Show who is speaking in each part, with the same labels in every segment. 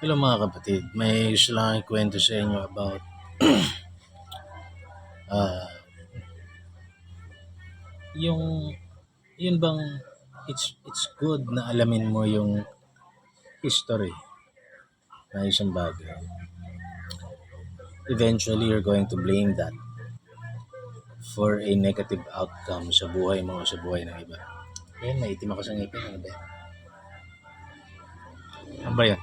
Speaker 1: Hello mga kapatid, may gusto lang ikwento sa inyo about ah yung yun bang it's good na alamin mo yung history na isang bagay. Eventually, you're going to blame that for a negative outcome sa buhay mo o sa buhay ng iba. Ayun, maitim ako sa ngipin. Ano ba yan? Ano ba yan?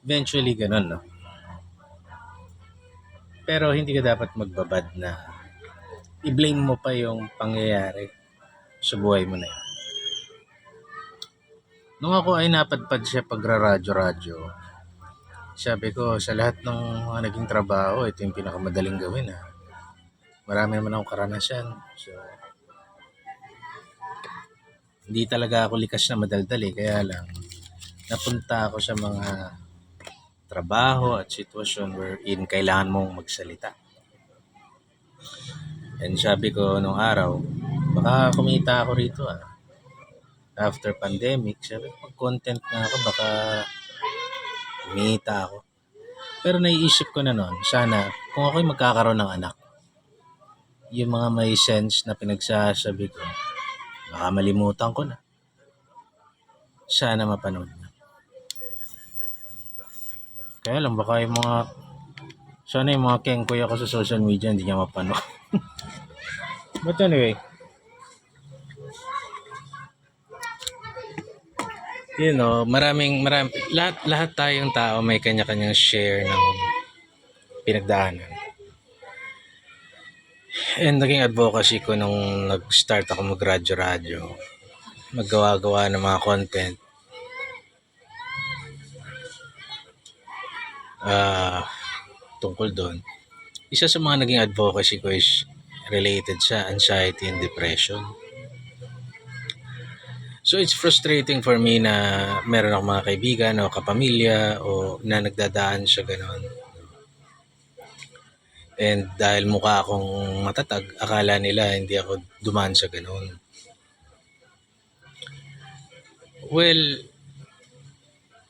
Speaker 1: Eventually, ganun, no? Pero hindi ka dapat magbabad na i-blame mo pa yung pangyayari sa buhay mo na yun. Nung ako ay napadpad siya pagraradyo-radyo, sabi ko sa lahat ng mga naging trabaho, ito yung pinakamadaling gawin ha. Marami naman akong karanasan. So, hindi talaga ako likas na madaldal kaya lang napunta ako sa mga trabaho at sitwasyon wherein kailangan mong magsalita. And sabi ko nung araw, baka kumita ako rito ah. After pandemic, sabi ko mag-content na ako, baka kumita ako. Pero naiisip ko na noon, sana kung ako'y magkakaroon ng anak, yung mga may sense na pinagsasabi ko, baka malimutan ko na. Sana mapanood na. Kaya lang baka yung mga, sana yung mga kengkoy ako sa social media hindi niya mapanood. But anyway, you know, lahat tayong tao may kanya-kanyang share ng pinagdaanan. And naging advocacy ko nung nag-start ako mag-radyo-radyo, maggawa-gawa ng mga content. Tungkol doon. Isa sa mga naging advocacy ko is related sa anxiety and depression. So it's frustrating for me na meron akong mga kaibigan o kapamilya o na nagdadaan sa ganon. And dahil mukha akong matatag, akala nila hindi ako dumaan sa ganon. Well,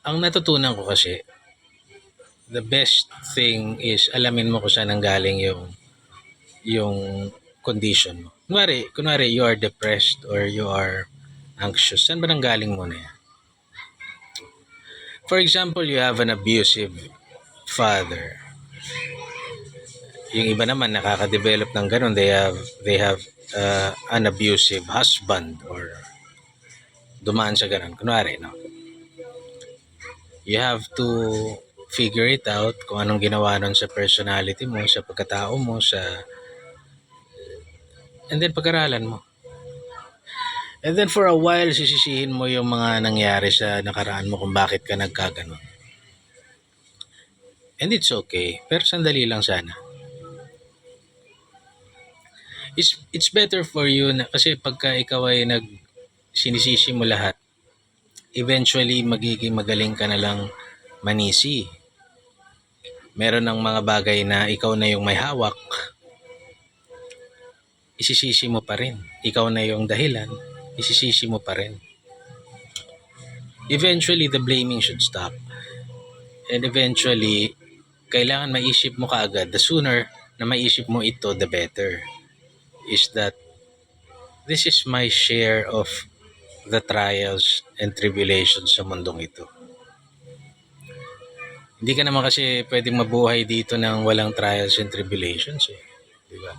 Speaker 1: ang natutunan ko kasi, the best thing is alamin mo kung saan nanggaling yung condition mo. Kunwari you are depressed or you are anxious. Saan ba nanggaling mo na yan? For example, you have an abusive father. Yung iba naman nakaka-develop ng ganun. They have an abusive husband or dumaan sa ganun. Kunwari, no? You have to figure it out kung anong ginawa nun sa personality mo, sa pagkatao mo, and then pag-aralan mo. And then for a while, sisisihin mo yung mga nangyari sa nakaraan mo kung bakit ka nagkaganon. And it's okay, pero sandali lang sana. It's better for you na, kasi pagka ikaw ay sinisisi mo lahat, eventually magiging magaling ka na lang manisi. Meron ng mga bagay na ikaw na yung may hawak, isisisi mo pa rin. Ikaw na yung dahilan, isisisi mo pa rin. Eventually, the blaming should stop. And eventually, kailangan maisip mo kaagad. The sooner na maisip mo ito, the better. Is that this is my share of the trials and tribulations sa mundong ito. Hindi ka naman kasi pwedeng mabuhay dito ng walang trials and tribulations eh. Diba?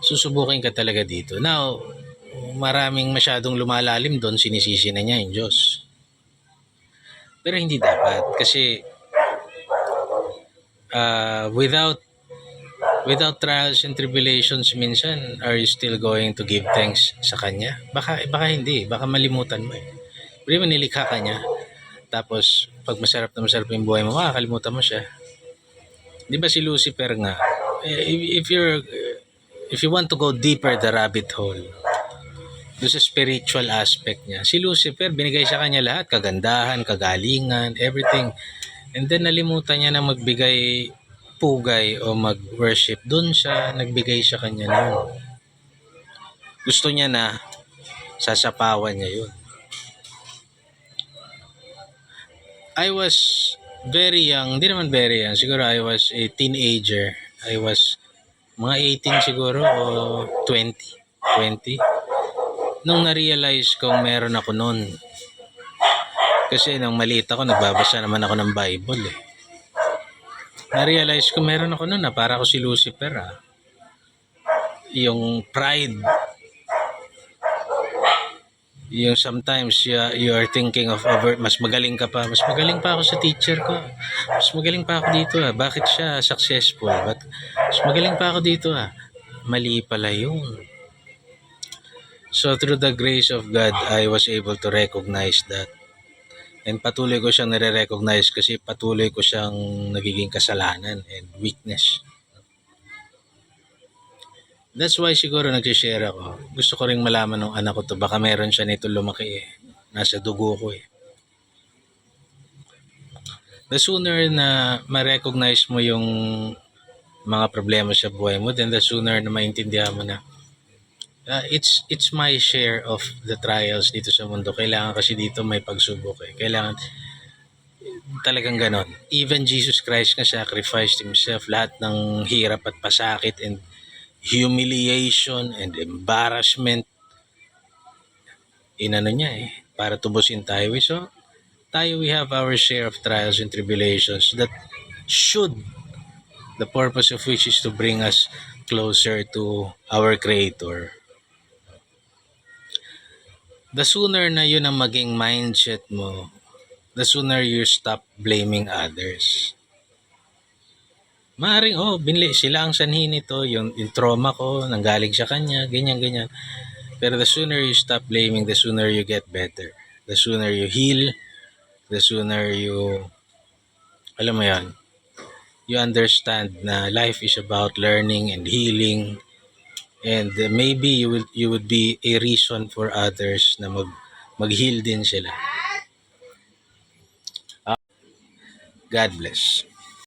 Speaker 1: Susubukin ka talaga dito. Now, maraming masyadong lumalalim doon, sinisisi na niya yung Diyos. Pero hindi dapat kasi without trials and tribulations, minsan are you still going to give thanks sa Kanya? Baka hindi, baka malimutan mo eh. Pero nilikha ka niya, tapos pag masarap na masarap yung buhay mo, makakalimutan mo siya. Di ba si Lucifer nga, if you want to go deeper the rabbit hole, doon sa spiritual aspect niya, si Lucifer, binigay sa kanya lahat, kagandahan, kagalingan, everything. And then nalimutan niya na magbigay pugay o mag-worship. Doon siya nagbigay sa kanya noon. Gusto niya na sasapawan niya yun. I was very young, hindi naman very young, siguro I was a teenager. I was mga 18 siguro o 20. Nung na-realize kong meron ako noon. Kasi nung maliit ako, nagbabasa naman ako ng Bible eh. Na-realize ko meron ako noon na para ako si Lucifer ah. Yung pride. Yung sometimes you are thinking of mas magaling ka pa. Mas magaling pa ako sa teacher ko. Mas magaling pa ako dito ah. Bakit siya successful? Mas magaling pa ako dito ah. Mali pala yun. So through the grace of God, I was able to recognize that. And patuloy ko siyang nare-recognize kasi patuloy ko siyang nagiging kasalanan and weakness. That's why siguro nag-share ako. Gusto ko ring malaman ng anak ko to. Baka meron siya nito lumaki eh. Nasa dugo ko eh. The sooner na ma-recognize mo yung mga problema sa buhay mo, then the sooner na maintindihan mo na it's my share of the trials dito sa mundo. Kailangan kasi dito may pagsubok eh. Kailangan talagang ganon. Even Jesus Christ nga sacrificed himself. Lahat ng hirap at pasakit and humiliation and embarrassment inano niya eh, para tubusin tayo. So, tayo we have our share of trials and tribulations that should, the purpose of which is to bring us closer to our Creator. The sooner na yun ang maging mindset mo, the sooner you stop blaming others. Maaring, sila ang sanhi nito, yung trauma ko, nanggaling sa kanya, ganyan. Pero the sooner you stop blaming, the sooner you get better. The sooner you heal, the sooner you, alam mo yan, you understand na life is about learning and healing. And maybe you would be a reason for others na mag-heal din sila. God bless.